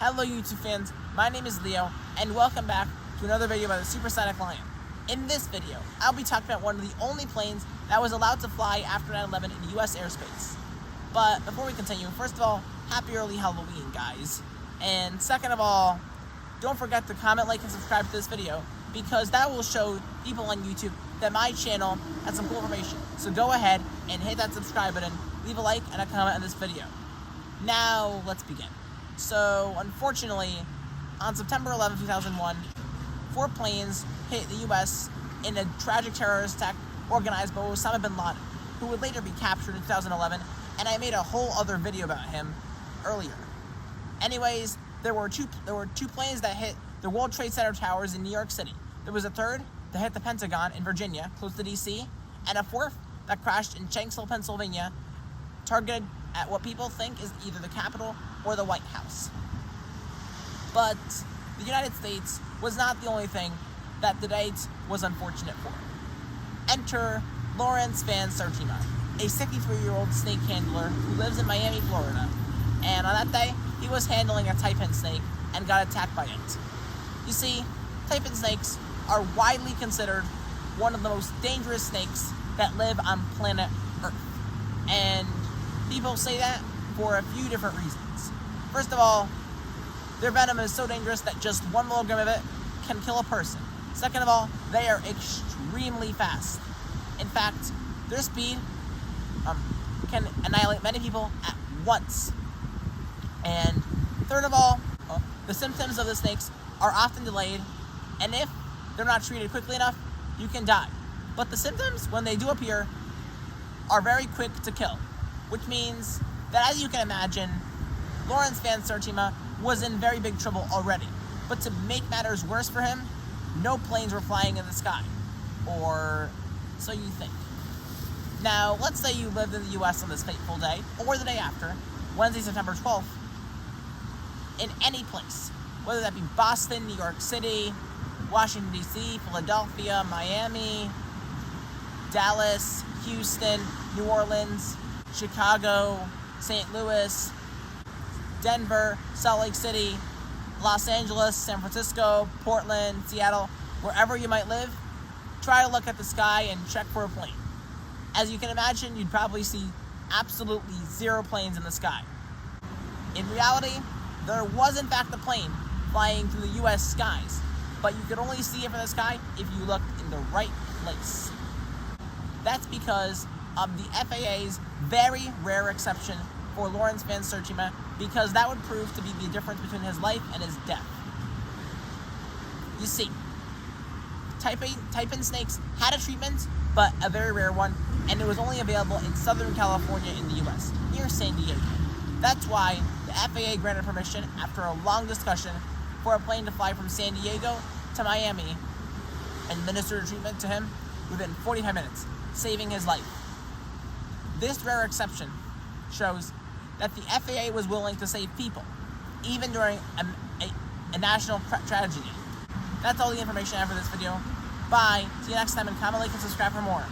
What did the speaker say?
Hello YouTube fans, my name is Leo, and welcome back to another video by the Supersonic Lion. In this video, I'll be talking about one of the only planes that was allowed to fly after 9/11 in US airspace. But before we continue, first of all, happy early Halloween, guys. And second of all, don't forget to comment, like, and subscribe to this video, because that will show people on YouTube that my channel has some cool information. So go ahead and hit that subscribe button, leave a like and a comment on this video. Now, let's begin. So, unfortunately, on September 11, 2001, 4 planes hit the U.S. in a tragic terrorist attack organized by Osama bin Laden, who would later be captured in 2011, and I made a whole other video about him earlier. Anyways, there were two planes that hit the World Trade Center towers in New York City. There was a third that hit the Pentagon in Virginia, close to D.C., and a fourth that crashed in Shanksville, Pennsylvania, targeted at what people think is either the Capitol or the White House. But the United States was not the only thing that the date was unfortunate for. Enter Lawrence Van Sertima, a 63-year-old snake handler who lives in Miami, Florida. And on that day, he was handling a taipan snake and got attacked by it. You see, taipan snakes are widely considered one of the most dangerous snakes that live on planet Earth. And people say that for a few different reasons. First of all, their venom is so dangerous that just 1 milligram of it can kill a person. Second of all, they are extremely fast. In fact, their speed can annihilate many people at once. And third of all, the symptoms of the snakes are often delayed, and if they're not treated quickly enough, you can die. But the symptoms, when they do appear, are very quick to kill, which means that, as you can imagine, Lawrence Van Sertima was in very big trouble already. But to make matters worse for him, no planes were flying in the sky. Or so you think. Now, let's say you lived in the US on this fateful day, or the day after, Wednesday, September 12th, in any place, whether that be Boston, New York City, Washington, D.C., Philadelphia, Miami, Dallas, Houston, New Orleans, Chicago, St. Louis, Denver, Salt Lake City, Los Angeles, San Francisco, Portland, Seattle, wherever you might live, try to look at the sky and check for a plane. As you can imagine, you'd probably see absolutely 0 planes in the sky. In reality, there was in fact a plane flying through the U.S. skies, but you could only see it from the sky if you looked in the right place. That's because of the FAA's very rare exception for Lawrence Van Sertima, because that would prove to be the difference between his life and his death. You see, taipan snakes had a treatment, but a very rare one, and it was only available in Southern California in the US, near San Diego. That's why the FAA granted permission, after a long discussion, for a plane to fly from San Diego to Miami and administer treatment to him within 45 minutes, saving his life. This rare exception shows that the FAA was willing to save people, even during a national tragedy. That's all the information I have for this video. Bye. See you next time, and comment, like, and subscribe for more.